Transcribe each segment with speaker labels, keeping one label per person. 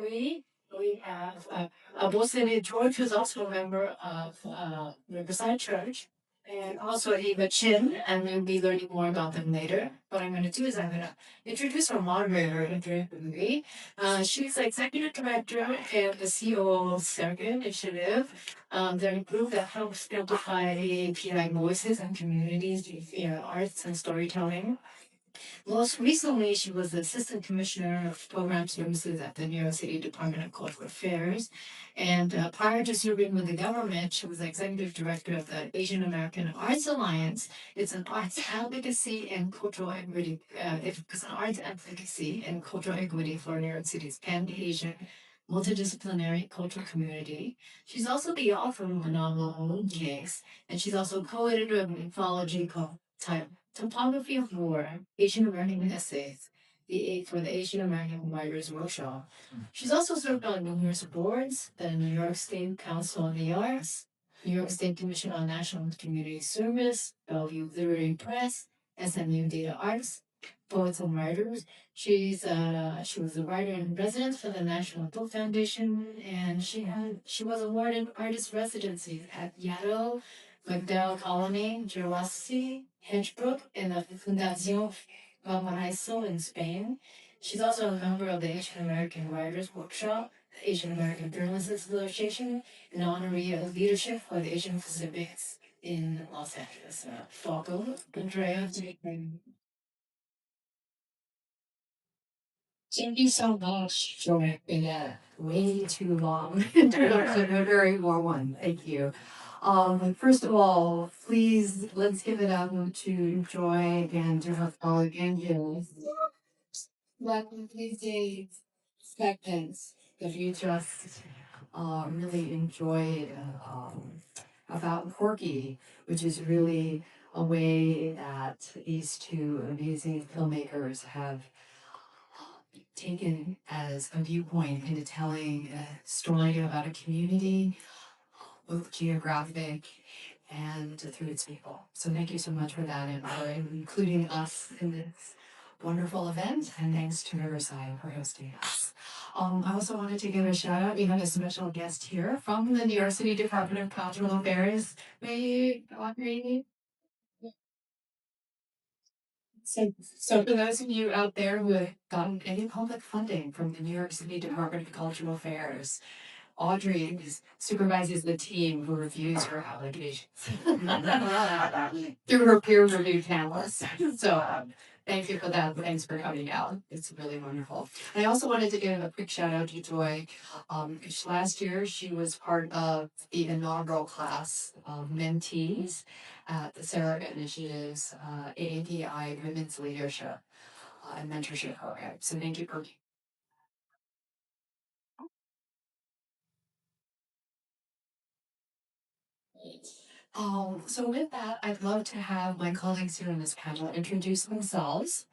Speaker 1: Louie. We have Abosede George, who's also a member of Riverside Church, and also Ava Chin, and we'll be learning more about them later. What I'm going to do is I'm going to introduce our moderator, Andrea Louie. She's the executive director and the CEO of Serica Initiative. They're a group that helps amplify AAPI voices and communities via arts and storytelling. Most recently, she was the Assistant Commissioner of Program Services at the New York City Department of Cultural Affairs. And prior to serving with the government, she was the Executive Director of the Asian American Arts Alliance. It's an arts advocacy and cultural equity. It's an arts advocacy and cultural equity for New York City's Pan-Asian multidisciplinary cultural community. She's also the author of the novel Case, and she's also co-editor of an anthology called Time Topography of War, Asian American Essays, for the Asian American Writers Workshop. She's also served on numerous boards, the New York State Council on the Arts, New York State Commission on National Community Service, Bellevue Literary Press, SMU Data Arts, Poets and Writers. She was a writer in residence for the National Book Foundation, and she was awarded artist residencies at Yaddo, McDowell Colony, Jurassic, Hedgebrook, and the Fundación Valparaiso in Spain. She's also a member of the Asian American Writers Workshop, the Asian American Journalists Association, and honoree of leadership for the Asian Pacifics in Los Angeles. Welcome, Andrea. Thank you so much for making that way too long introduction, a very warm one. Thank you. First of all, please let's give it up to Joy and to her colleague Andrew. Let me please say expectance that you just really enjoyed about Corky, which is really a way that these two amazing filmmakers have taken as a viewpoint into telling a story about a community, both geographic and through its people. So thank you so much for that and for including us in this wonderful event. And thanks to Riverside for hosting us. I also wanted to give a shout out. We have a special guest here from the New York City Department of Cultural Affairs. May Audrey. So for those of you out there who have gotten any public funding from the New York City Department of Cultural Affairs, Audrey supervises the team who reviews her applications through her peer review panelists. So thank you for that. Thanks for coming out. It's really wonderful. And I also wanted to give a quick shout out to Joy. Last year, she was part of the inaugural class of mentees at the Serica Initiative's AAPI Women's Leadership and Mentorship Program. So thank you for. So with that, I'd love to have my colleagues here on this panel introduce themselves.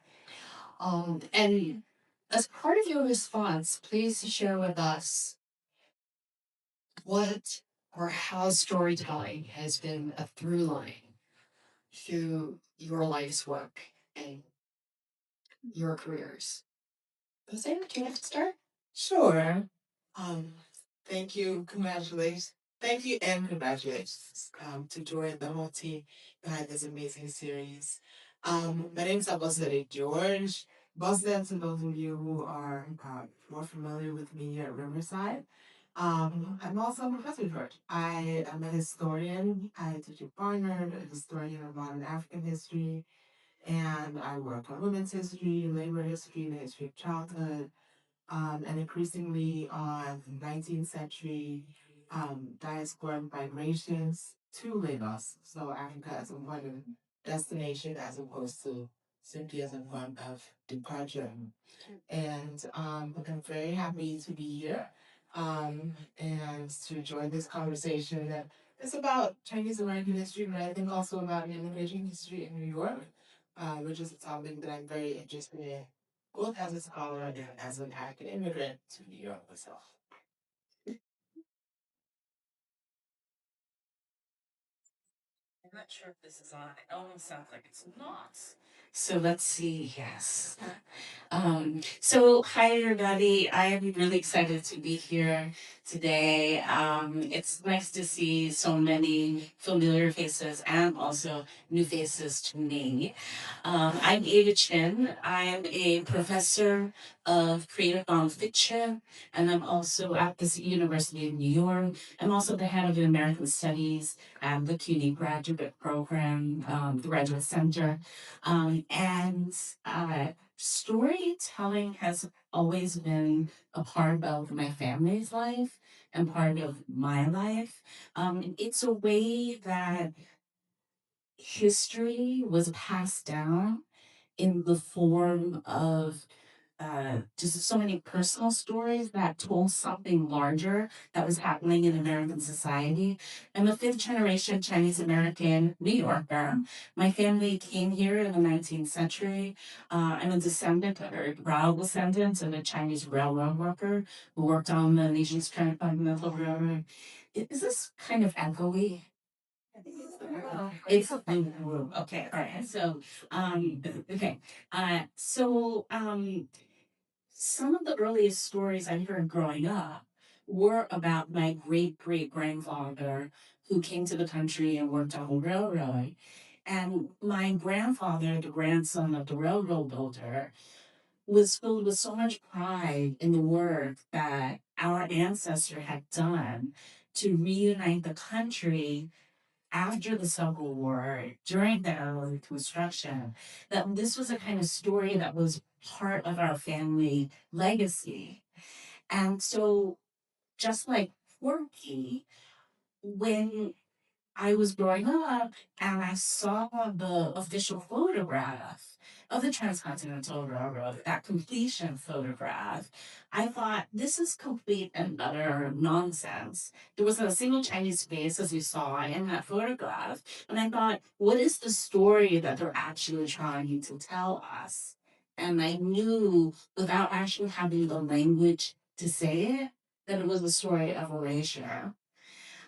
Speaker 1: And as part of your response, please share with us what or how storytelling has been a through line through your life's work and your careers. Jose, do you want to start?
Speaker 2: Sure. Um, Thank you. Congratulations. Thank you and congratulations to Joy and the whole team behind this amazing series. My name is Abosede George. Boston, to those of you who are more familiar with me here at Riverside. I'm also a professor, George. I am a historian. I teach at Barnard, a historian of modern African history, and I work on women's history, labor history, the history of childhood, and increasingly on 19th century diaspora migrations to Lagos. So Africa as a point of destination as opposed to simply as a point of departure. And I'm very happy to be here and to join this conversation that is about Chinese American history, but I think also about immigration history in New York, which is a topic that I'm very interested in, both as a scholar and as an African immigrant to New York myself. I'm not sure if this is on. It almost sounds like it's not.
Speaker 3: So let's see. Yes. So hi everybody. I am really excited to be here today. It's nice to see so many familiar faces and also new faces to me. I'm Ava Chin. I'm a professor of creative nonfiction, and I'm also at the University of New York. I'm also the head of the American Studies at the CUNY graduate program, the Graduate Center. And storytelling has always been a part of my family's life and part of my life. It's a way that history was passed down in the form of just so many personal stories that told something larger that was happening in American society. I'm a fifth generation Chinese American New Yorker. My family came here in the 19th century. I'm a descendant, or proud descendant, of a Chinese railroad worker who worked on the nation's transcontinental railroad. Is this kind of echoey? It's okay. All right. So, okay. Some of the earliest stories I heard growing up were about my great great grandfather who came to the country and worked on the railroad. And my grandfather, the grandson of the railroad builder, was filled with so much pride in the work that our ancestor had done to reunite the country after the Civil War, during the early construction, that this was a kind of story that was part of our family legacy. And so, just like Corky, when I was growing up and I saw the official photograph of the Transcontinental Railroad, that completion photograph. I thought, this is complete and utter nonsense. There wasn't a single Chinese face, as you saw in that photograph. And I thought, what is the story that they're actually trying to tell us? And I knew, without actually having the language to say it, that it was a story of erasure.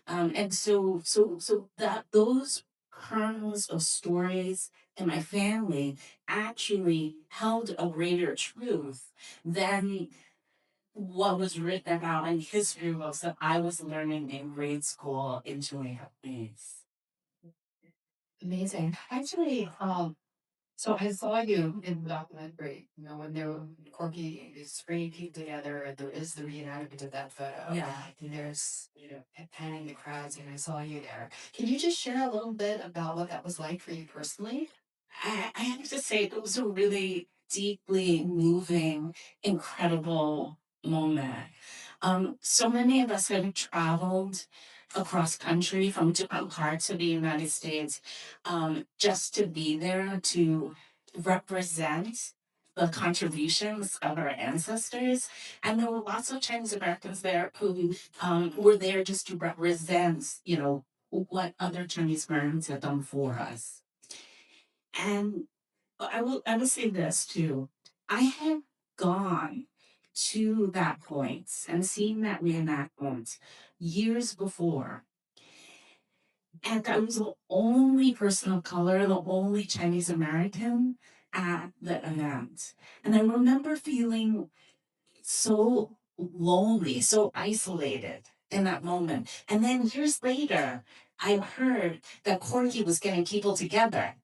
Speaker 3: And so that those kernels of stories in my family actually held a greater truth than what was written about in history books that I was learning in grade school in Julia Please.
Speaker 1: Amazing. Actually, so I saw you in the documentary, when they were Corky is three people together, and there is the reenactment of that photo.
Speaker 3: Yeah.
Speaker 1: And there's, panning the crowds, and I saw you there. Can you just share a little bit about what that was like for you personally?
Speaker 3: I have to say, it was a really deeply moving, incredible moment. So many of us have traveled across country from different parts of the United States, just to be there to represent the contributions of our ancestors. And there were lots of Chinese Americans there who were there just to represent, what other Chinese Americans had done for us. And I will say this too. I had gone to that point and seen that reenactment years before. And I was the only person of color, the only Chinese American at the event. And I remember feeling so lonely, so isolated in that moment. And then years later, I heard that Corky was getting people together,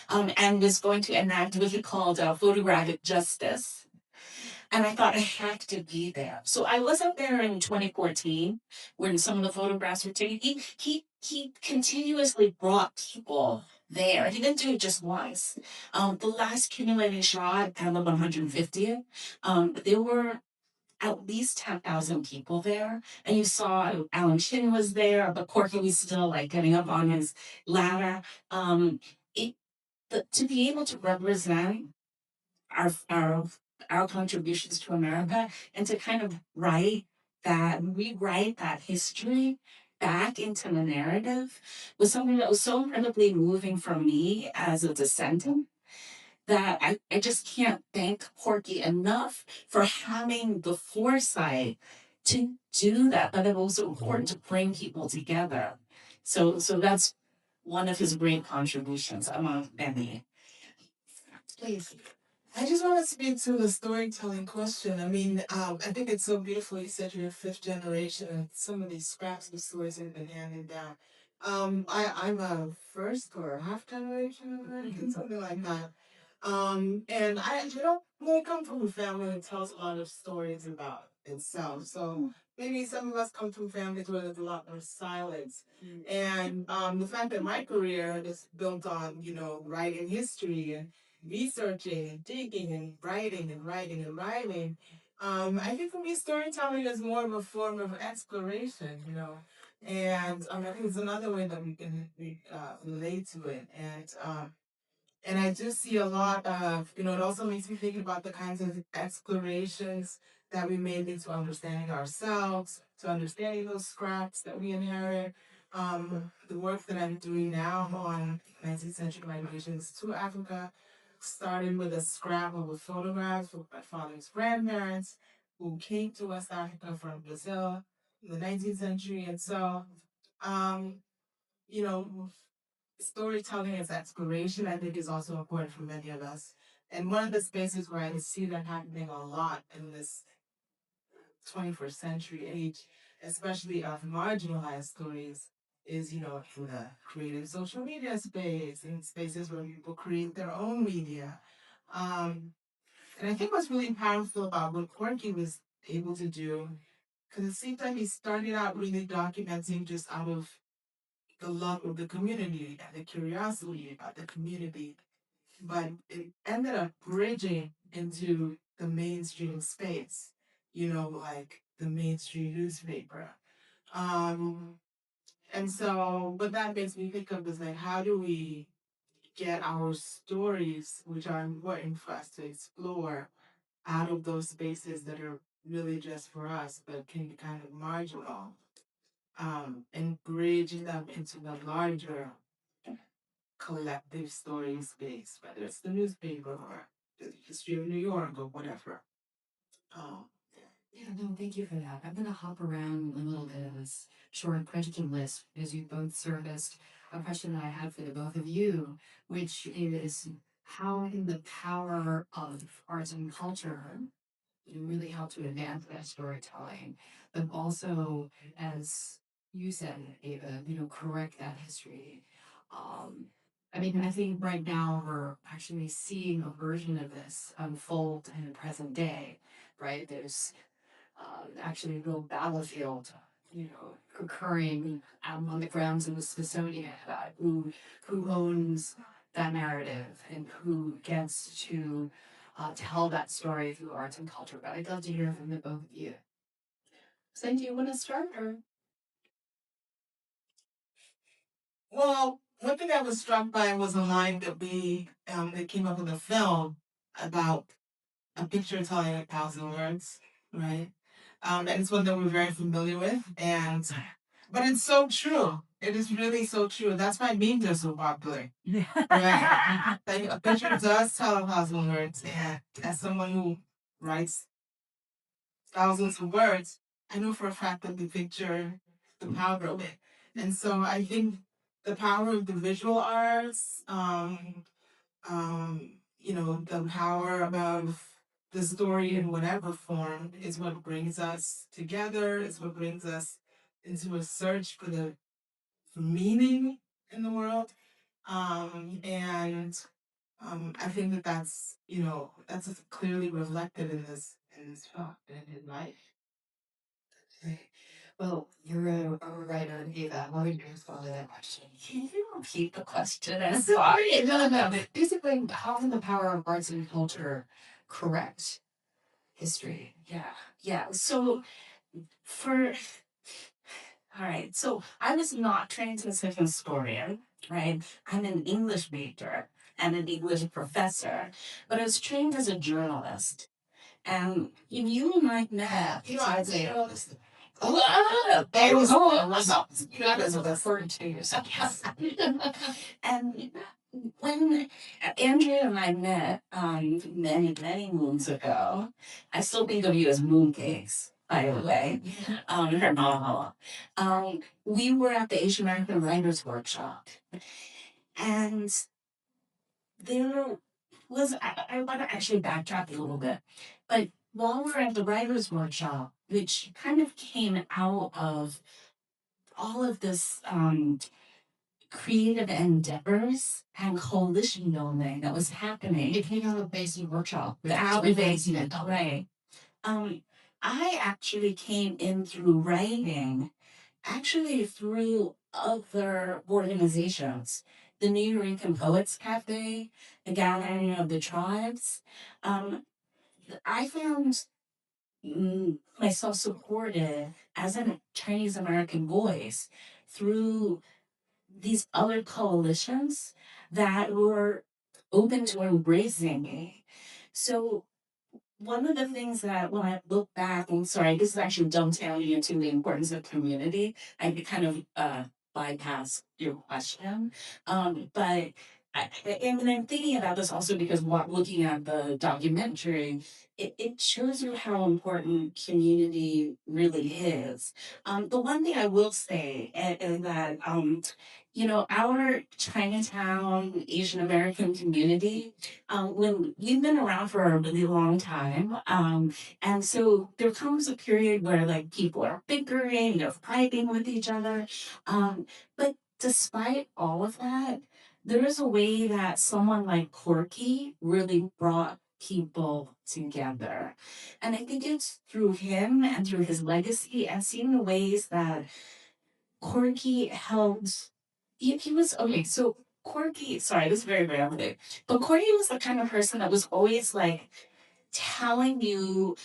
Speaker 3: and was going to enact what he called photographic justice. And I thought I had to be there. So I was up there in 2014 when some of the photographs were taken. He continuously brought people there. He didn't do it just once. The last accumulating shot out of 150, there were at least 10,000 people there. And you saw Alan Chin was there, but Corky was still like getting up on his ladder. Um, it, to be able to represent our our our contributions to America and to kind of rewrite that history back into the narrative was something that was so incredibly moving for me as a descendant that I just can't thank Corky enough for having the foresight to do that, but it was so important to bring people together. So that's one of his great contributions among many.
Speaker 1: Please.
Speaker 2: I just want to speak to the storytelling question. I mean, I think it's so beautiful. You said you're fifth generation, and some of these scraps of stories have been handed down. I'm a first or half generation American, something like that. And I don't really come from a family that tells a lot of stories about itself. So maybe some of us come from families where there's a lot more silence. And the fact that my career is built on, writing history and researching and digging and writing and writing and writing. I think for me, storytelling is more of a form of exploration, and I think it's another way that we can relate to it. And I do see a lot of, it also makes me think about the kinds of explorations that we made into understanding ourselves, to understanding those scraps that we inherit. The work that I'm doing now on 19th century migrations to Africa started with a scrap of a photograph of my father's grandparents who came to West Africa from Brazil in the 19th century. And so, um, you know, storytelling as exploration, I think, is also important for many of us. And one of the spaces where I see that happening a lot in this 21st century age, especially of marginalized stories, is, in the creative social media space, in spaces where people create their own media. Um, and I think what's really powerful about what Corky was able to do, because it seems like he started out really documenting just out of the love of the community and the curiosity about the community, but it ended up bridging into the mainstream space, like the mainstream newspaper. Um, and so what that makes me think of is like, how do we get our stories, which are important for us to explore, out of those spaces that are really just for us, but can be kind of marginal, and bridge them into the larger collective story space, whether it's the newspaper or the History of New York or whatever. Um,
Speaker 1: Yeah, no, thank you for that. I'm going to hop around a little bit of this short question list because you both serviced a question that I had for the both of you, which is how can the power of arts and culture really help to advance that storytelling, but also, as you said, Ava, correct that history. Um, I mean, I think right now we're actually seeing a version of this unfold in the present day, right? There's actually a real battlefield, occurring on the grounds of the Smithsonian about who owns that narrative and who gets to tell that story through arts and culture. But I'd love to hear from the both of you. So, do you want to start or?
Speaker 2: well, one thing I was struck by was a line that that came up in the film about a picture telling 1,000 words, right? And it's one that we're very familiar with, but it's so true. It is really so true. That's why memes are so popular. Right. Like a picture does tell 1,000 words, and as someone who writes thousands of words, I know for a fact that the picture, the power of it. And so I think the power of the visual arts, the power of the story in whatever form is what brings us together, is what brings us into a search for meaning in the world. And I think that's clearly reflected in this film and in life.
Speaker 1: Right. Well, you're a writer, Eva. What would you respond to that question?
Speaker 3: Can you repeat the question? I'm sorry.
Speaker 1: No. Basically, how can the power of arts and culture correct history?
Speaker 3: Yeah. So for all right. So I was not trained as a historian, right? I'm an English major and an English professor, but I was trained as a journalist. And you and I met.
Speaker 2: I'd say all this.
Speaker 1: You guys are referring to yourself.
Speaker 3: Yes. And when Andrea and I met many, many moons ago, I still think of you as mooncakes, by the way, her novel. We were at the Asian American Writers Workshop, and there I want to actually backtrack a little bit. But while we're at the writers' workshop, which kind of came out of all of this creative endeavors and coalition building that was happening.
Speaker 1: It came out of basic workshop.
Speaker 3: The out of basement, right? Um, I actually came in through writing, actually through other organizations, the New York Poets Cafe, the Gathering of the Tribes. Um, I found myself supported as a Chinese American voice through these other coalitions that were open to embracing me. So one of the things that when I look back, I'm sorry, this is actually dovetailing into the importance of community. I could kind of bypass your question. But and when I'm thinking about this also because looking at the documentary, it shows you how important community really is. The one thing I will say is that, our Chinatown Asian American community, when we've been around for a really long time, and so there comes a period where like people are bickering, they're fighting with each other, but despite all of that, there is a way that someone like Corky really brought people together. And I think it's through him and through his legacy and seeing the ways that Corky helped. He was okay. So Corky, sorry, this is very random, but Corky was the kind of person that was always like telling you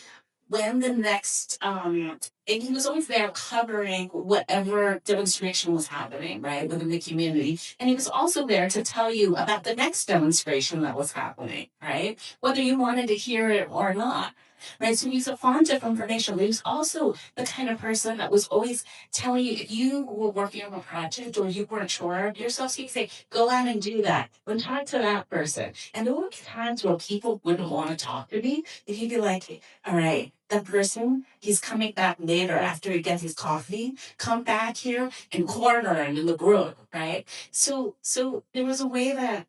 Speaker 3: when the next and he was always there covering whatever demonstration was happening right within the community, and he was also there to tell you about the next demonstration that was happening, right, whether you wanted to hear it or not, right? So he's a font of information, but he's also the kind of person that was always telling you if you were working on a project or you weren't sure of yourself, so he'd say go out and do that and talk to that person. And there would be times where people wouldn't want to talk to me, and he'd be like, all right, that person, he's coming back later after he gets his coffee. Come back here and corner him in the room, right? So there was a way that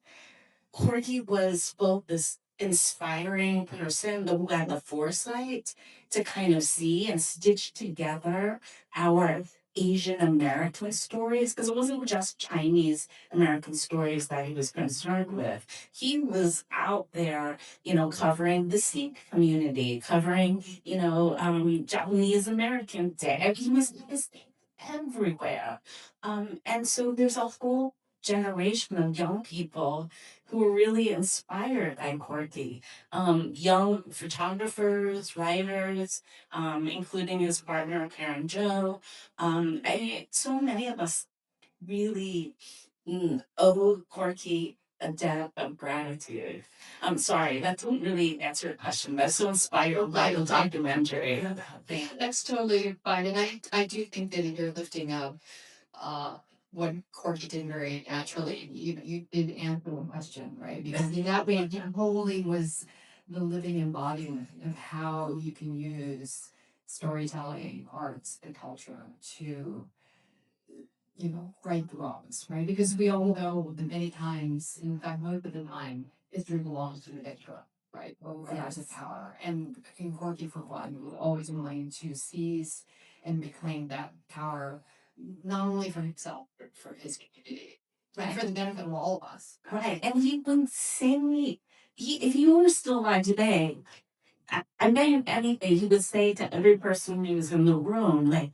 Speaker 3: Corky was both this inspiring person who had the foresight to kind of see and stitch together our Asian American stories, because it wasn't just Chinese American stories that he was concerned with. He was out there, covering the Sikh community, covering, Japanese American Day. He was everywhere. And so there's a whole generation of young people who were really inspired by Corky. Young photographers, writers, including his partner Karen Joe. So many of us really owe Corky a debt of gratitude. I'm sorry, that didn't really answer your question. That's so inspired by the documentary.
Speaker 1: That's totally fine. And I do think that you're lifting up uh what Corky did very naturally. You did answer the question, right? Because in that way Holy was the living embodiment of how you can use storytelling, arts, and culture to right the wrongs, right? Because we all know that many times, in fact, most of the time, history belongs to the victor, right? Or has a power. And in Corky, for one, was always willing to seize and reclaim that power, not only for himself, but for his community, right? For the benefit of all of us.
Speaker 3: Right. And he would say, if you were still alive today, I bet anything he would say to every person who was in the room, like,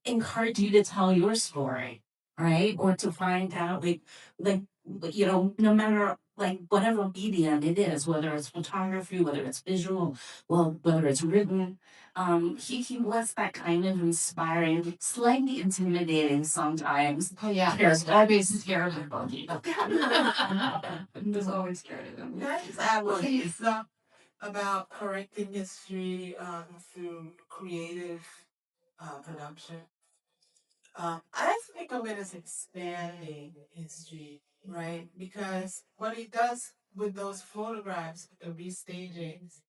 Speaker 3: encourage you to tell your story, right? Or to find out, like, no matter like whatever medium it is, whether it's photography, whether it's visual, well, whether it's written, he was that kind of inspiring, slightly intimidating sometimes.
Speaker 1: Oh yeah,
Speaker 3: There's
Speaker 1: always scared of Corky. There's always scared of him.
Speaker 2: That's absolutely about correcting history through creative production. I like to think of it as expanding history, right? Because what he does with those photographs, the restagings,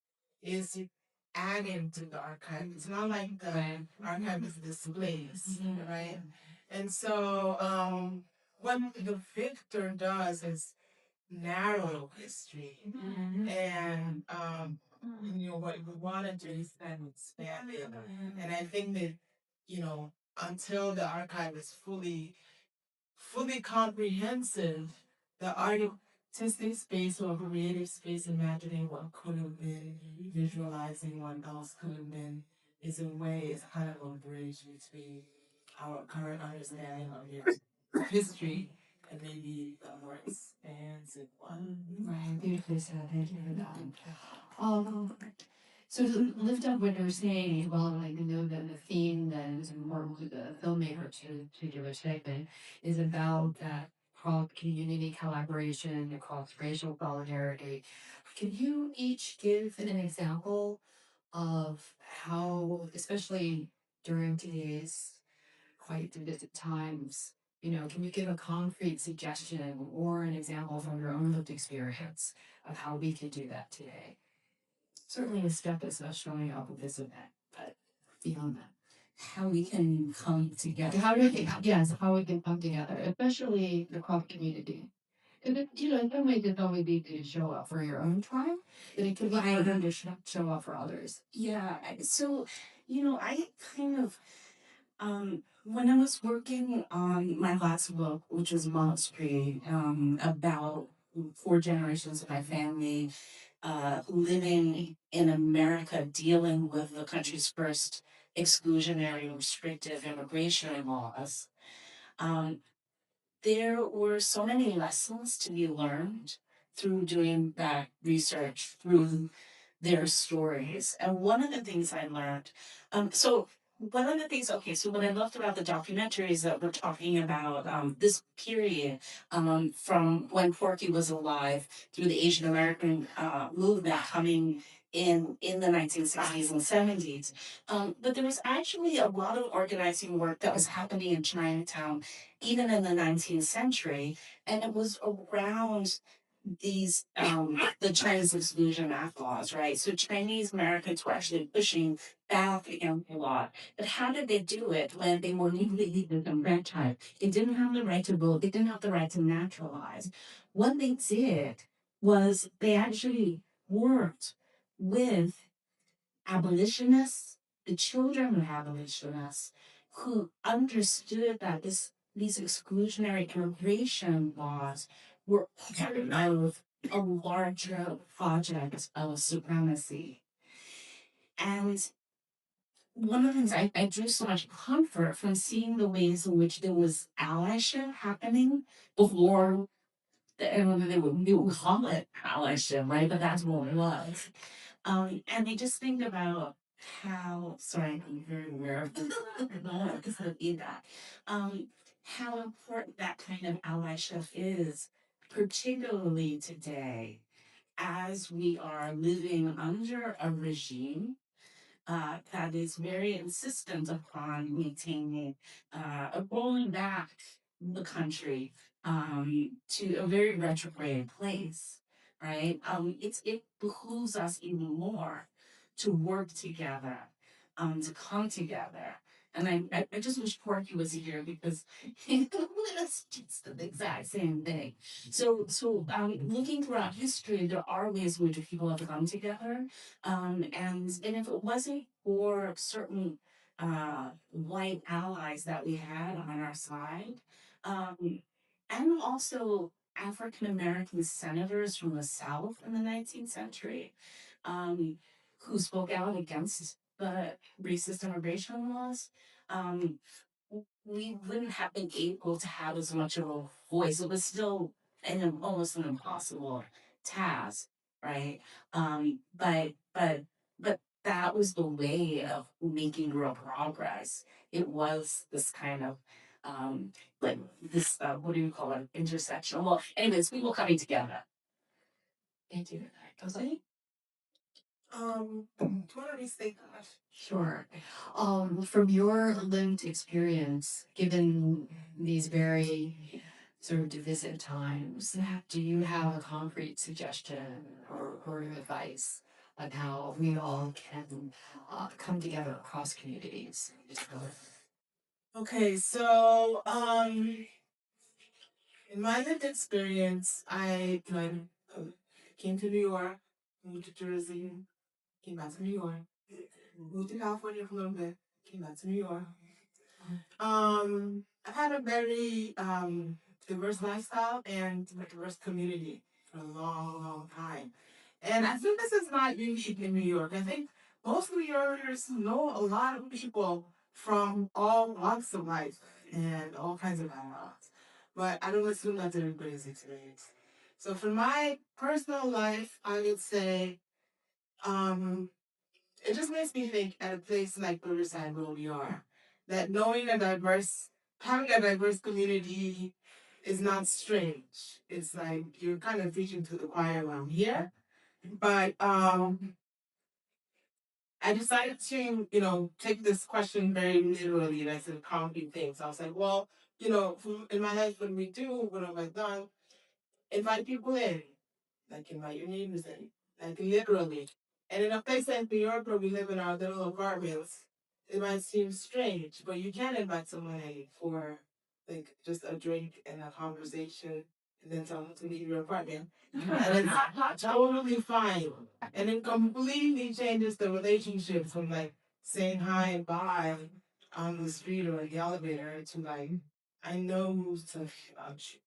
Speaker 2: is to add into the archive. It's not like the archive is displays, right? And so what the victor does is narrow history. And what we want to do is kind of expand it. And I think that, until the archive is fully comprehensive, the artistic space or creative space, imagining what could have been, visualizing what else could have been, is a way, it's kind of a bridge between our current understanding of history and maybe the more expansive one.
Speaker 1: Right, beautifully said. Thank you for that. Um, so to lift up what you're saying, well, I know that the theme that is important to the filmmaker to your segment is about that cross community collaboration and cross racial solidarity. Can you each give an example of how, especially during today's quite difficult times, can you give a concrete suggestion or an example from your own lived experience of how we could do that today? Certainly a step is showing up with this event, but beyond that.
Speaker 3: How we can come together.
Speaker 1: How we can come together, especially the crop community. And in some ways it's always easy to show up for your own tribe, but it could be harder to show up for others.
Speaker 3: Yeah. So, I kind of, when I was working on my last book, which was Mott Street, about 4 generations of my family living in America, dealing with the country's first exclusionary restrictive immigration laws, um, there were so many lessons to be learned through doing that research, through their stories. And one of the things I learned, so what I loved about the documentary is that we're talking about this period from when Corky was alive through the Asian American movement coming in the 1960s and 70s. But there was actually a lot of organizing work that was happening in Chinatown, even in the 19th century, and it was around these the Chinese Exclusion Act laws, right? So Chinese Americans were actually pushing back against the law. But how did they do it when they were legally disenfranchised? They didn't have the right to vote, they didn't have the right to naturalize. What they did was they actually worked with abolitionists, the children of abolitionists, who understood that these exclusionary immigration laws were part of a larger project of supremacy. And one of the things I drew so much comfort from seeing the ways in which there was allyship happening before and they would call it allyship, right? But that's what it was. And I just think about how, sorry, I'm very aware of the because of feedback, how important that kind of allyship is, particularly today, as we are living under a regime that is very insistent upon maintaining, rolling back the country to a very retrograde place, right? It behooves us even more to work together, to come together. And I just wish Corky was here because it's just the exact same thing. So looking throughout history, there are ways in which people have come together, and if it wasn't for certain white allies that we had on our side, and also African American senators from the South in the 19th century, who spoke out against the racist immigration laws, um, we wouldn't have been able to have as much of a voice. It was still almost an impossible task, right? But that was the way of making real progress. It was this kind of like this what do you call it, intersection. Well, anyways, people coming together.
Speaker 1: Thank you.
Speaker 2: Okay. Do you want to restate that?
Speaker 1: Sure. From your lived experience, given these very sort of divisive times, do you have a concrete suggestion or advice on how we all can come together across communities?
Speaker 2: Okay, so In my lived experience, came to New York, moved to Jersey, came back to New York, moved to California for a little bit, came back to New York. I've had a very diverse lifestyle and a diverse community for a long, long time. And I think this is not unique in New York. I think most New Yorkers know a lot of people from all walks of life and all kinds of backgrounds. But I don't assume that's everybody's experience. So for my personal life, I would say um, it just makes me think at a place like Riverside where we are, that having a diverse community is not strange. It's like you're kind of preaching to the choir around here. But I decided to, take this question very literally, and I said concrete things. I was like, well, in my life, what have I done? Invite people in, like invite your neighbors in, like literally. And in a place like New York where we live in our little apartments, it might seem strange, but you can invite someone in for like just a drink and a conversation and then tell them to leave your apartment. And it's totally fine. And it completely changes the relationship from like saying hi and bye on the street or in the elevator to like, I know stuff about you.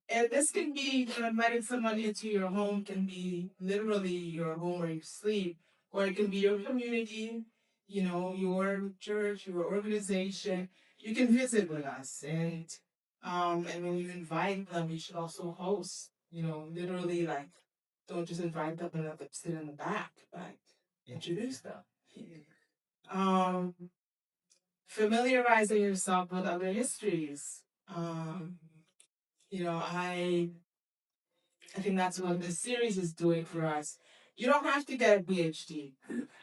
Speaker 2: And this can be, inviting someone into your home can be literally your home where you sleep, or it can be your community, your church, your organization. You can visit with us, and when you invite them, you should also host. Literally, like, don't just invite them and let them sit in the back, but introduce them. Um, Familiarizing yourself with other histories. I think that's what this series is doing for us. You don't have to get a PhD,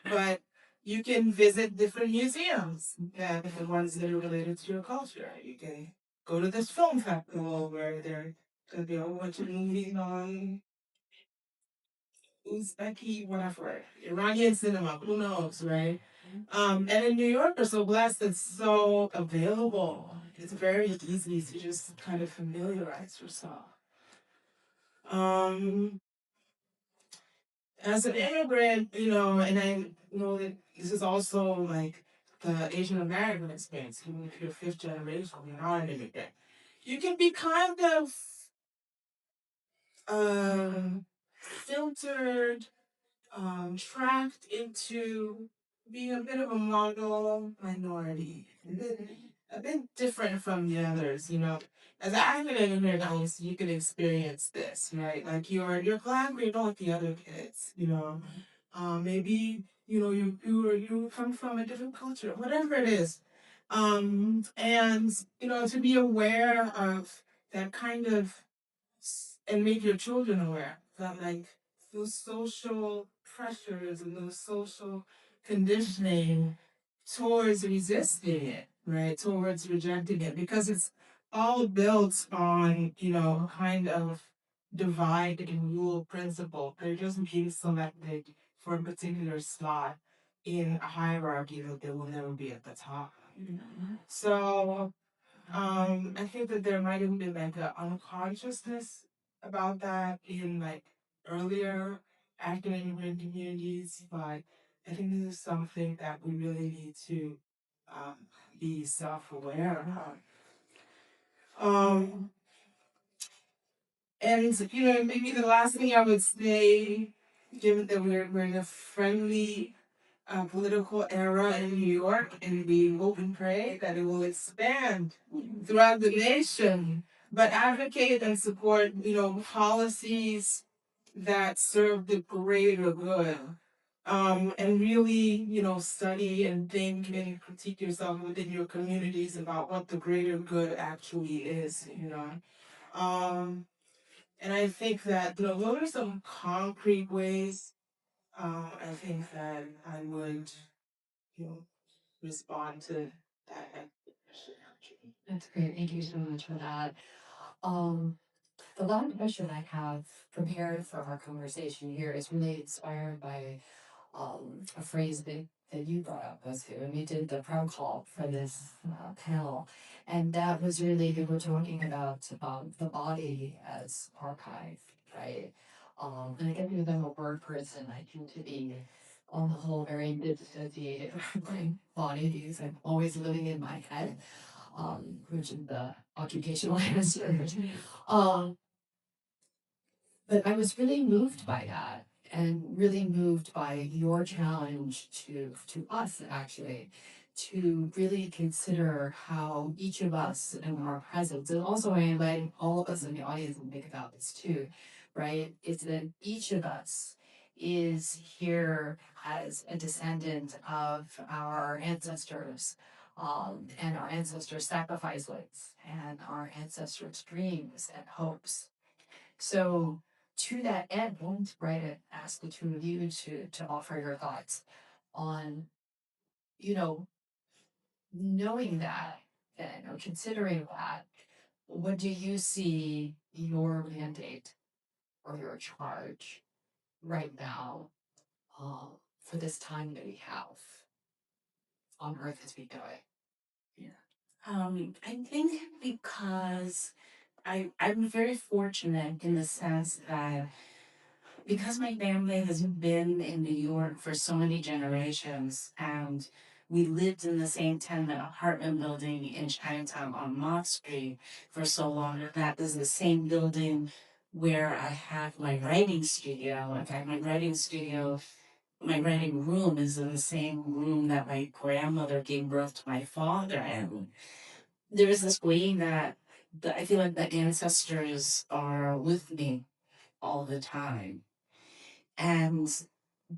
Speaker 2: but you can visit different museums and the ones that are related to your culture. You can go to this film festival where there could be a whole bunch of movies on Uzbeki, whatever, Iranian cinema, who knows, right? And in New York, we're so blessed, it's so available. It's very easy to just kind of familiarize yourself. Um, as an immigrant, and I know that this is also like the Asian American experience, even if you're fifth generation, you're not an immigrant. You can be kind of filtered, tracked into being a bit of a model minority, a bit different from the others. As an African immigrant, you can experience this, right? Like your class, you don't like the other kids. Maybe you come from a different culture, whatever it is. And to be aware of that kind of and make your children aware that like those social pressures and those social conditioning towards resisting it, right? Towards rejecting it, because it's all built on, kind of divide and rule principle. They're just being selected for a particular slot in a hierarchy that they will never be at the top. So I think that there might have been like an unconsciousness about that in like earlier African immigrant communities, but I think this is something that we really need to um, be self-aware of. And maybe the last thing I would say, given that we're in a friendly political era in New York, and we hope and pray that it will expand throughout the nation, but advocate and support, policies that serve the greater good. And really, study and think and critique yourself within your communities about what the greater good actually is. And I think that, those are some concrete ways, I think that I would, you know, respond to that.
Speaker 1: That's great. Thank you so much for that. Um, the last question I have prepared for our conversation here is really inspired by a phrase that that you brought up was when we did the proud call for this panel, and that was really we were talking about the body as archive, right? And again, because I'm a word person, I tend to be on the whole very disassociated with my body because I'm always living in my head, which is the occupational answer. Um, but I was really moved by that and really moved by your challenge to us actually to really consider how each of us in our presence, and also I invite all of us in the audience to think about this too, right? Is that each of us is here as a descendant of our ancestors, and our ancestors' sacrifices and our ancestors' dreams and hopes. So to that end, right, I ask the two of you to offer your thoughts on, you know, knowing that and or considering that, what do you see your mandate or your charge right now for this time that we have on Earth as we know it?
Speaker 3: I think because I'm very fortunate in the sense that because my family has been in New York for so many generations and we lived in the same tenement apartment building in Chinatown on Mott Street for so long, that is the same building where I have my writing studio. In fact, my writing room is in the same room that my grandmother gave birth to my father in. There is this way that I feel like the ancestors are with me all the time. And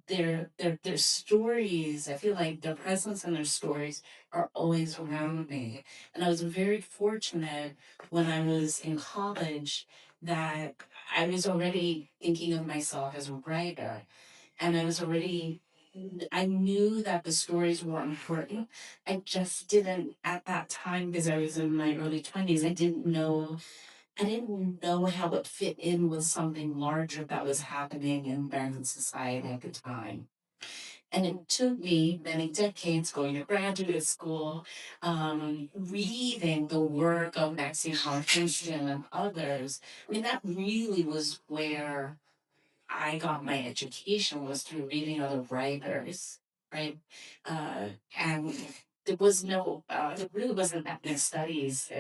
Speaker 3: their stories, I feel like their presence and their stories are always around me. And I was very fortunate when I was in college that I was already thinking of myself as a writer. And I knew that the stories were important. I just didn't, at that time, because I was in my early 20s, I didn't know how it fit in with something larger that was happening in American society at the time. And it took me many decades going to graduate school, reading the work of Maxine Hall-Kinston and others. I mean, that really was where I got my education, was through reading other writers, right? Uh, and there really wasn't that many studies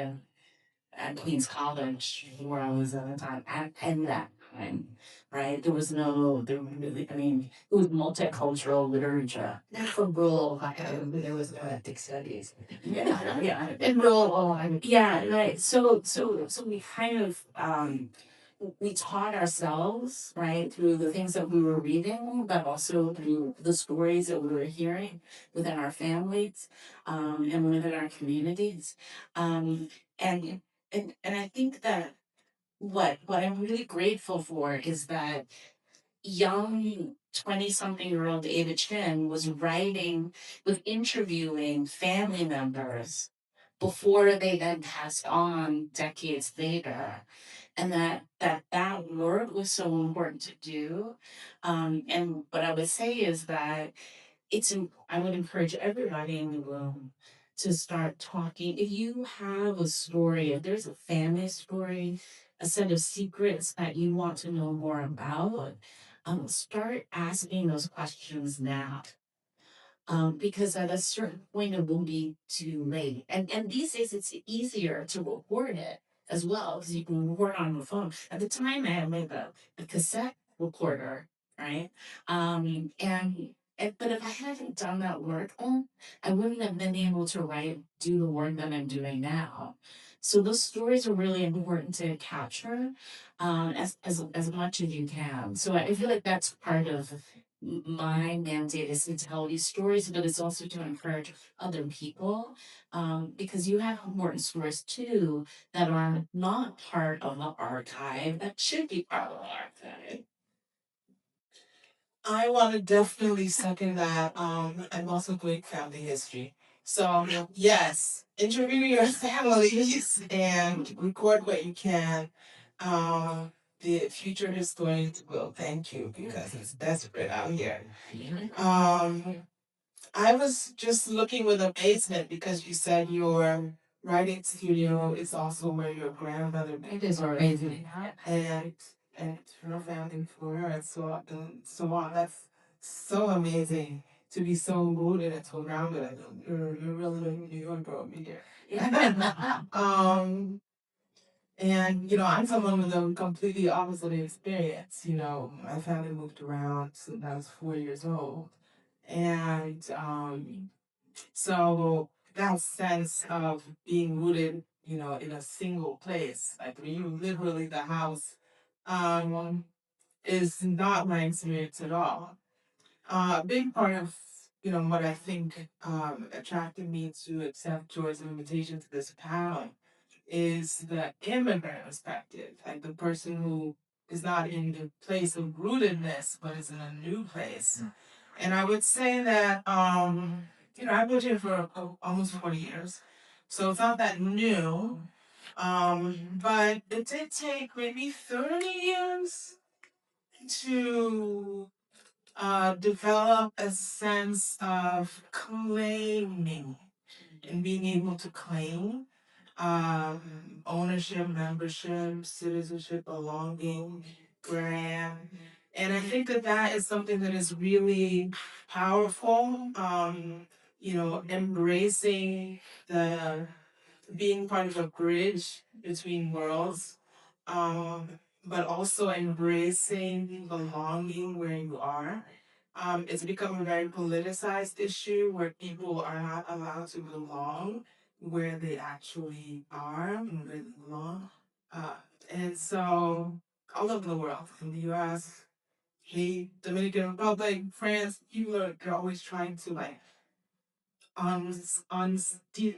Speaker 3: at Queens College where I was at the time, and that time, right? There really, I mean, it was multicultural literature.
Speaker 1: Not for rural Ohio, but there was eclectic studies.
Speaker 3: Yeah, yeah.
Speaker 1: In rural Ohio.
Speaker 3: Yeah, right. So we kind of, we taught ourselves, right, through the things that we were reading, but also through the stories that we were hearing within our families, and within our communities. Um, and and I think that what I'm really grateful for is that young 20-something-year-old Ava Chin was interviewing family members before they then passed on decades later. And that work was so important to do. And what I would say is that I would encourage everybody in the room to start talking. If you have a story, if there's a family story, a set of secrets that you want to know more about, start asking those questions now. Because at a certain point it will be too late. And these days it's easier to record it as well because you can record on the phone. At the time I had made a cassette recorder, right? But if I hadn't done that work, I wouldn't have been able to do the work that I'm doing now. So those stories are really important to capture, as much as you can. So I feel like that's part of my mandate is to tell these stories, but it's also to encourage other people, because you have important stories too that are not part of the archive that should be part of the archive.
Speaker 2: I want to definitely second that. I'm also doing family history. So, yes, interview your families and record what you can. The future historians will thank you because it's desperate out here. Um, I was just looking with amazement because you said your writing studio is also where your grandmother
Speaker 1: It is amazing.
Speaker 2: and and her family Florida and so on. That's so amazing to be so rooted and so grounded. You're really living in New York or here.
Speaker 1: Yeah.
Speaker 2: And I'm someone with a completely opposite experience. My family moved around since I was 4 years old. And so that sense of being rooted, in a single place, like for you, literally the house, is not my experience at all. A big part of what I think attracted me to accept Joy's invitation to this panel is the immigrant perspective, like the person who is not in the place of rootedness, but is in a new place. And I would say that, I've lived here for almost 40 years, so it's not that new. But it did take maybe 30 years to develop a sense of claiming and being able to claim ownership, membership, citizenship, belonging, where I am. And I think that that is something that is really powerful. Embracing the being part of a bridge between worlds, but also embracing belonging where you are. It's become a very politicized issue where people are not allowed to belong where they actually are and where they belong. Uh, and so, all over the world, in the US, the Dominican Republic, France, people are always trying to like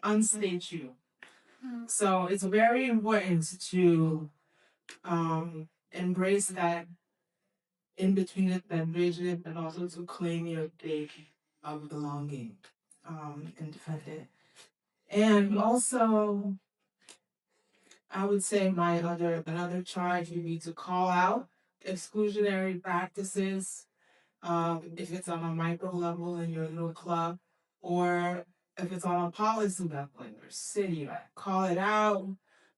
Speaker 2: unstate you. So it's very important to embrace that in between it, that bridge it, and also to claim your stake of belonging and defend it. And also, I would say another charge would be to call out exclusionary practices, if it's on a micro level in your little club, or if it's on a policy level in your city, like call it out,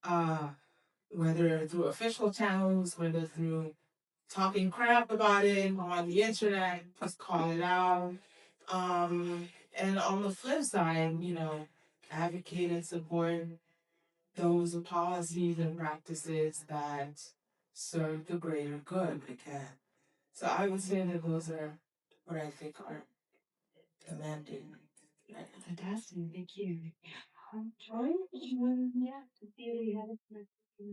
Speaker 2: uh, whether through official channels, whether through talking crap about it on the internet, just call it out. And on the flip side, advocate and support those policies and practices that serve the greater good again. So I would say that those are what I think are demanding.
Speaker 1: Fantastic. Thank you. Joy, yeah, to see you have it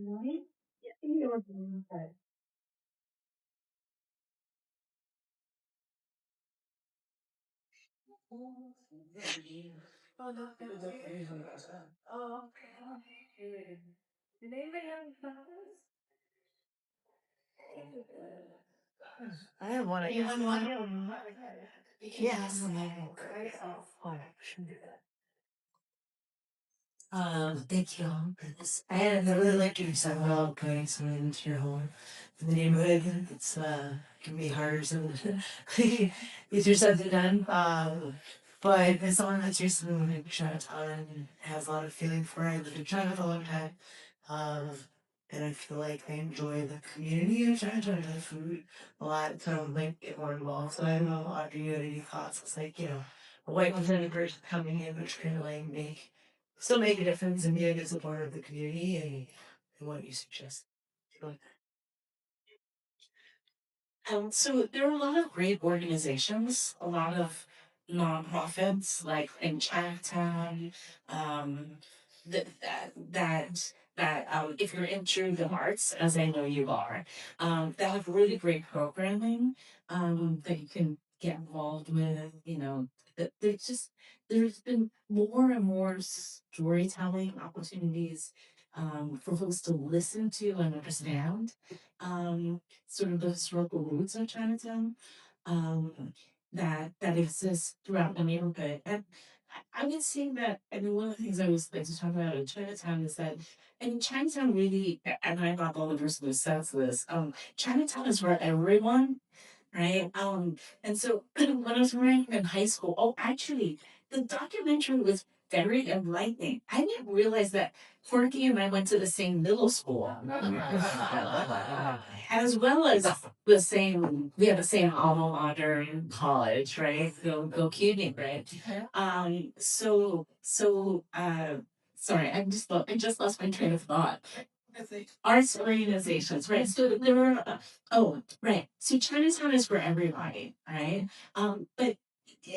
Speaker 1: morning. Yeah, I think it was Oh, okay. Did anybody have flowers? I have one. You have one? Yes. Thank you all for this. I really like your son about putting someone into your home in the neighborhood. It's can be hard to get yourself done. But as someone that's recently moved to Chinatown and has a lot of feeling for it, I lived in China for a long time. Um, and I feel like I enjoy the community of Chinatown, the food a lot. It's kind of like get more involved. So I don't know, Audrey, you had any thoughts? It's like, a white Latina person coming in, which can like still make a difference and be a good supporter of the community and what you suggest. Go ahead. So there are a lot of great organizations, a lot of nonprofits, like in Chinatown, um, that if you're into the arts, as I know you are, that have really great programming, that you can get involved with. That there's been more and more storytelling opportunities, for folks to listen to and understand. Sort of the historical roots of Chinatown, that exists throughout the neighborhood. And I would say that, I mean, one of the things I always like to talk about in Chinatown is that, I mean, Chinatown really, and I'm not the only person who says this, Chinatown is for everyone.
Speaker 3: right? And so when I was writing in high school, oh, actually, the documentary was very enlightening. I didn't realize that Corky and I went to the same middle school, as well as we have the same alma mater in college, right? Go CUNY, right? Sorry, I just lost my train of thought. Arts organizations, right? So there were, oh, right. So Chinatown is for everybody, right? But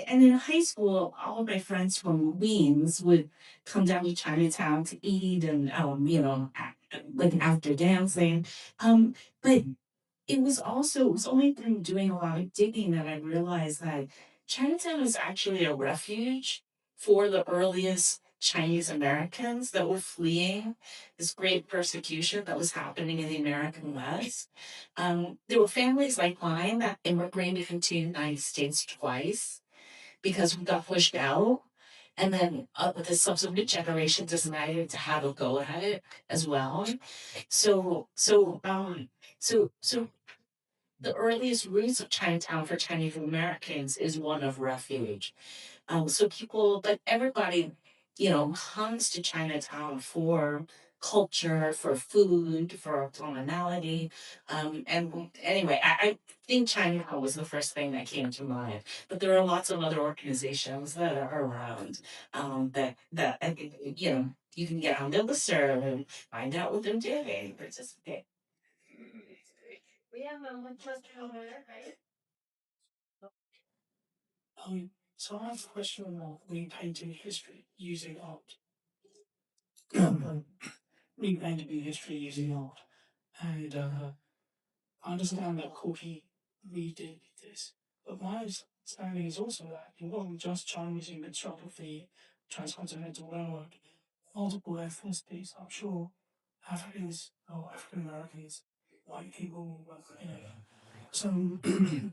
Speaker 3: and in high school, all of my friends from Queens would come down to Chinatown to eat and like after dancing. But it was only through doing a lot of digging that I realized that Chinatown is actually a refuge for the earliest Chinese Americans that were fleeing this great persecution that was happening in the American West. There were families like mine that immigrated into the United States twice because we got pushed out. And then the subsequent generation decided to have a go at it as well. So, so, um, so the earliest roots of Chinatown for Chinese Americans is one of refuge. So people, but everybody, comes to Chinatown for culture, for food, for commonality. And anyway, I think Chinatown was the first thing that came to mind. But there are lots of other organizations that are around that I think, you can get on their listserv and find out what they're doing, participate. We have one question over there, right?
Speaker 1: So I have a question about repainting history using art. Repainting history using art. And I understand that Corky redid this. But my understanding is also that it wasn't just Chinese who constructed the transcontinental railroad. Multiple ethnicities, I'm sure Africans or African Americans, white people, So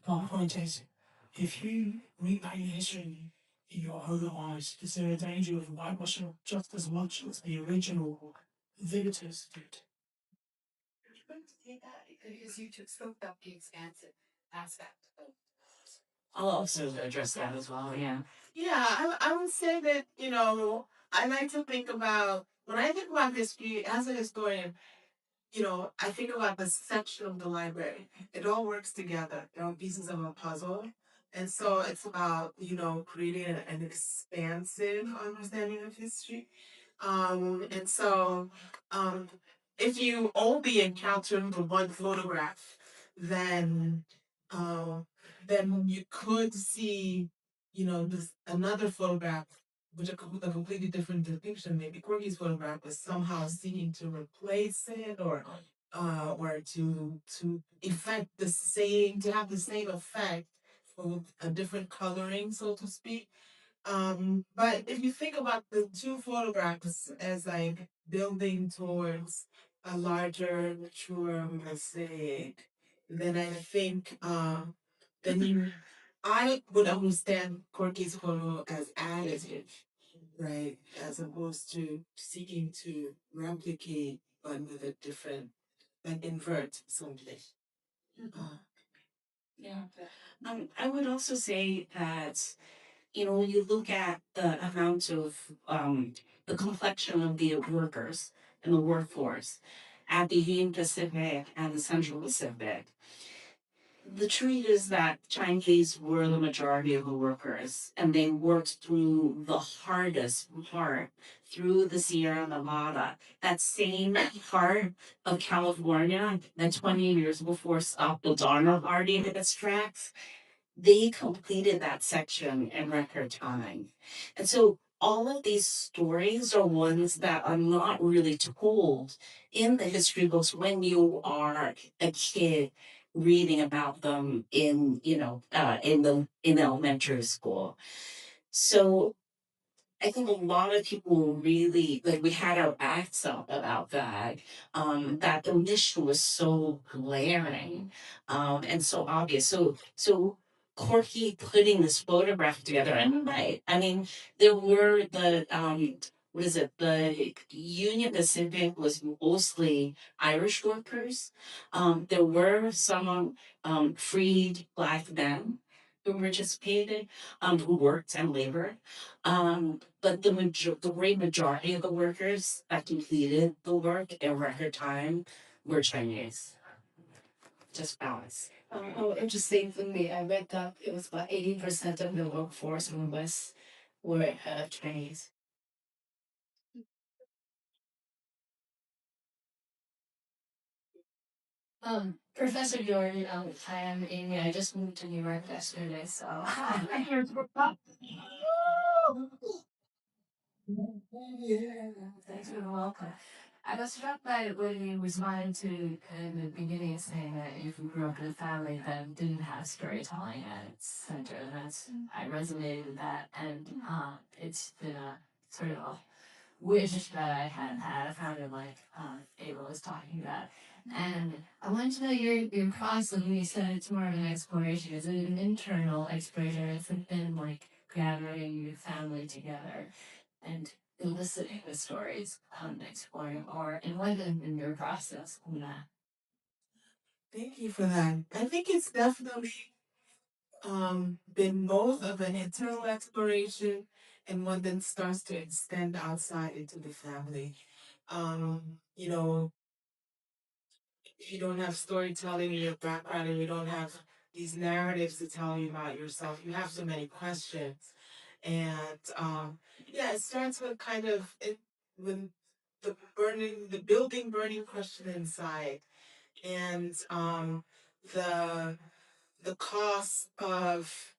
Speaker 1: my point is, if you repaint history in your own eyes, is there a danger of whitewashing just as much as the original visitors did? You couldn't say that because you just spoke about the expansive aspect of.
Speaker 3: I'll also address that as well, yeah.
Speaker 2: Yeah, I would say that, I like to think about, when I think about history as a historian, I think about the section of the library. It all works together. They're all pieces of a puzzle. And so it's about, creating an expansive understanding of history. And so if you only encounter the one photograph, then uh, then you could see, this another photograph which a completely different depiction. Maybe Corky's photograph was somehow seeking to replace it, or to effect the same, to have the same effect with a different coloring, so to speak. But if you think about the two photographs as like building towards a larger, mature mosaic, then I think then you I would understand Corky's photo as additive, right? As opposed to seeking to replicate but with a different, like invert something. Uh,
Speaker 3: Yeah. I would also say that, when you look at the amount of the complexion of the workers in the workforce at the Union Pacific and the Central Pacific, the truth is that Chinese were the majority of the workers, and they worked through the hardest part through the Sierra Nevada. That same part of California that 20 years before stopped the Barnard Party in its tracks, they completed that section in record time. And so all of these stories are ones that are not really told in the history books when you are a kid reading about them in elementary school. So I think a lot of people really like we had our acts up about that. That the mission was so glaring, and so obvious. So Corky putting this photograph together, and right, I mean, there were the what is it? The Union Pacific was mostly Irish workers. There were some freed Black men who participated, who worked and labored. But the great majority of the workers that completed the work in record time were Chinese. Just balance.
Speaker 1: Oh, interesting for me. I read that it was about 80% of the workforce in the West were Chinese. Professor Jordan, I am Amy. I just moved to New York yesterday, so thanks for the welcome. I was struck by when you responded to in the beginning saying that if you grew up in a family that didn't have storytelling at its center. I resonated with that, and it's been a sort of a wish that I had had. I found it like Ava was talking about. And I want to know your process when you said it's more of an exploration. Is it an internal exploration? Has it been like gathering your family together and eliciting the stories, exploring, or and what in your process on that?
Speaker 2: Thank you for that. I think it's definitely been both of an internal exploration and one that starts to extend outside into the family. You know, if you don't have storytelling in your background and you don't have these narratives to tell you about yourself, you have so many questions. And yeah, it starts with kind of with the building burning question inside, and the the cost of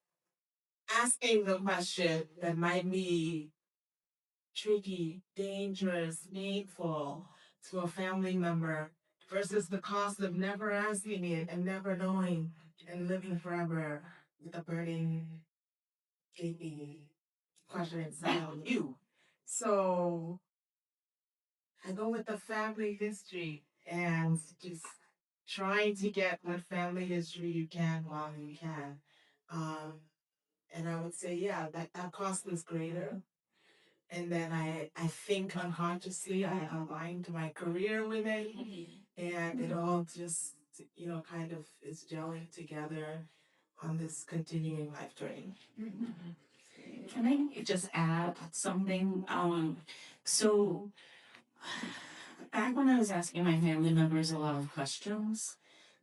Speaker 2: asking the question that might be tricky, dangerous, painful to a family member versus the cost of never asking it and never knowing and living forever with a burning, gaping question inside of you. So I go with the family history and just trying to get what family history you can while you can. Um, and I would say, yeah, that cost is greater. And then I think unconsciously I aligned my career with it, and it all just, kind of is gelling together on this continuing life journey.
Speaker 3: Can I just add something? So back when I was asking my family members a lot of questions,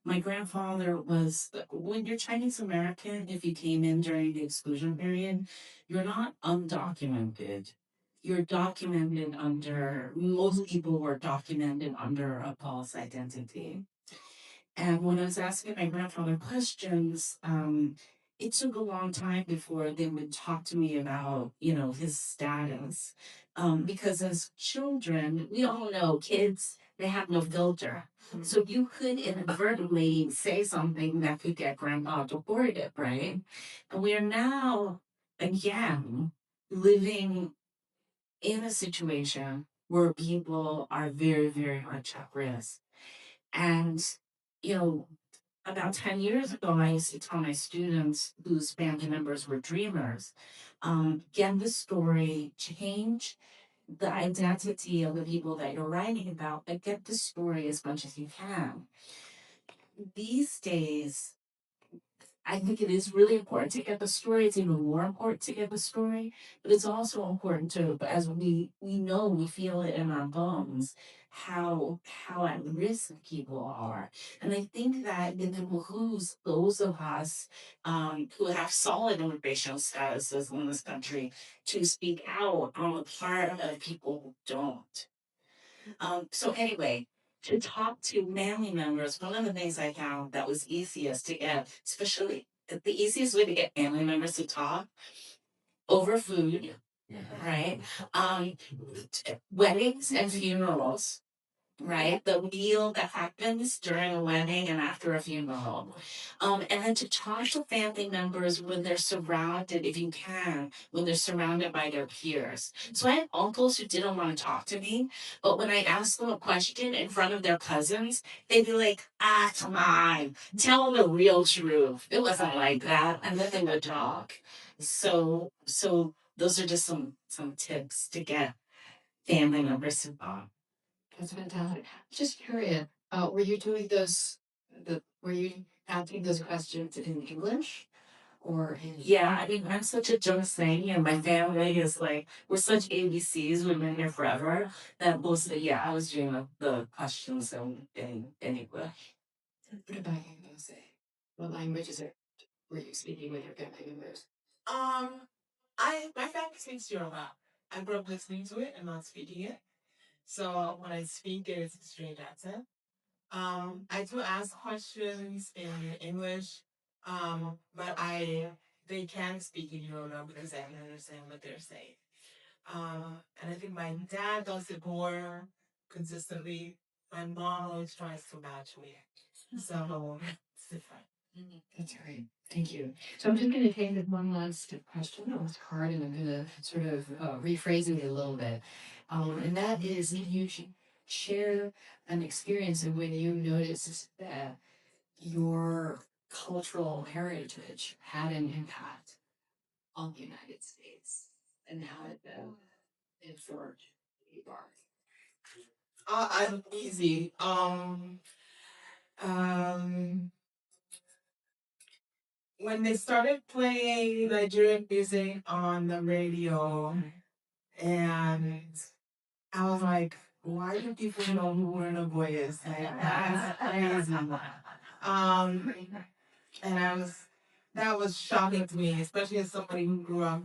Speaker 3: my grandfather was, when you're Chinese American, if you came in during the exclusion period, you're not undocumented. You're documented under, most people were documented under a false identity. And when I was asking my grandfather questions, it took a long time before they would talk to me about, his status. Because as children, we all know kids, they have no filter. So you could inadvertently say something that could get grandpa deported, right? And we are now, again, living in a situation where people are very, very much at risk. And, you know, about 10 years ago, I used to tell my students whose family members were dreamers, get the story, change the identity of the people that you're writing about, but get the story as much as you can. These days, I think it is really important to get the story. It's even more important to get the story, but it's also important to, as we know, we feel it in our bones, how at risk people are. And I think that it behooves those of us who have solid immigration statuses in this country to speak out on the part of people who don't. So anyway, to talk to family members, one of the things I found that was easiest to get, especially the easiest way to get family members to talk over food, right? Um, Weddings and funerals, right? The meal that happens during a wedding and after a funeral. And then to talk to family members when they're surrounded, if you can, when they're surrounded by their peers. So I had uncles who didn't want to talk to me, but when I asked them a question in front of their cousins, they'd be like, come on, tell them the real truth. It wasn't like that. And then they would talk. So those are just some tips to get. family members to
Speaker 1: That's fantastic. Just curious, were you doing were you answering those questions in English or in?
Speaker 3: Yeah, I mean, I'm such a junk thing, and my family is like, we're such ABCs, we've been here forever, that most of yeah, I was doing the questions in English.
Speaker 1: What about you, Jose? What languages were you speaking with your family members?
Speaker 2: Um, my family speaks Yoruba. I grew up listening to it and not speaking it. So when I speak it, it's a strange accent. I do ask questions in English, but they can speak in Yoruba because I can understand what they're saying. And I think my dad does it more consistently. My mom always tries to match me. So it's different.
Speaker 1: That's great. Thank you. So I'm just going to take one last question that was hard, and I'm going to sort of rephrase it a little bit. And that is, can you share an experience of when you noticed that your cultural heritage had an impact on the United States and how it informed you are?
Speaker 2: I'm easy. Um, when they started playing Nigerian music on the radio, and I was like, why do people know who Burna Boy is? Like, that's crazy. Um, and that was shocking to me, especially as somebody who grew up,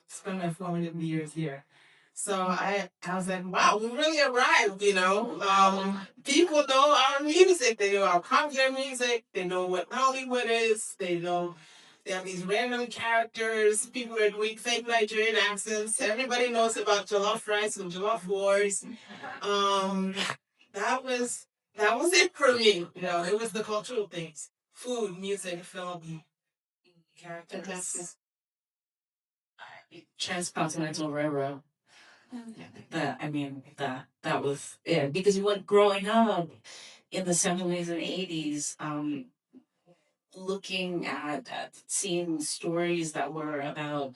Speaker 2: spent my formative years here. So I was like, wow, we really arrived, you know. People know our music, they know our popular music, they know what Hollywood is, they have these random characters, people are doing fake Nigerian accents, everybody knows about Jollof Rice and Jollof Wars. Um, that was it for me, you know, it was the cultural things. Food, music, film, characters.
Speaker 1: Fantastic.
Speaker 3: Transcontinental Railroad. That was it because you went growing up in the 70s and 80s, looking at seeing stories that were about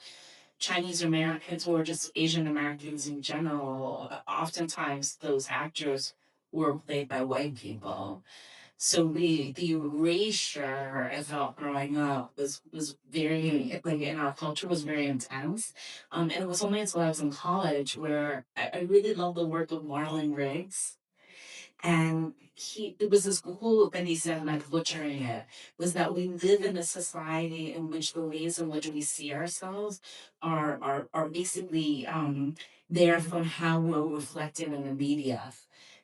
Speaker 3: Chinese Americans or just Asian Americans in general. Oftentimes, those actors were played by white people. So the erasure I felt growing up was very like in our culture was very intense. And it was only until I was in college where I really loved the work of Marlon Riggs. And it was this quote that he said, and I'm butchering it, was that we live in a society in which the ways in which we see ourselves are basically there from how we're reflected in the media.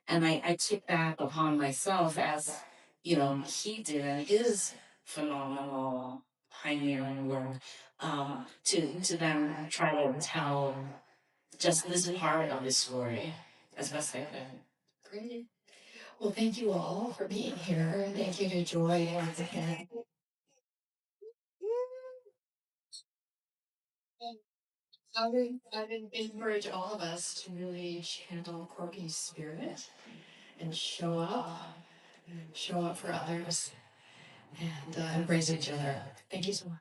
Speaker 3: And I took that upon myself as, he did in his phenomenal pioneering work to then try to tell just this part of the story as best I could.
Speaker 1: Great. Well, thank you all for being here. Thank you to Joy once again. I would encourage all of us to really channel Corky's spirit and show up for others, and embrace each other. Thank you so much.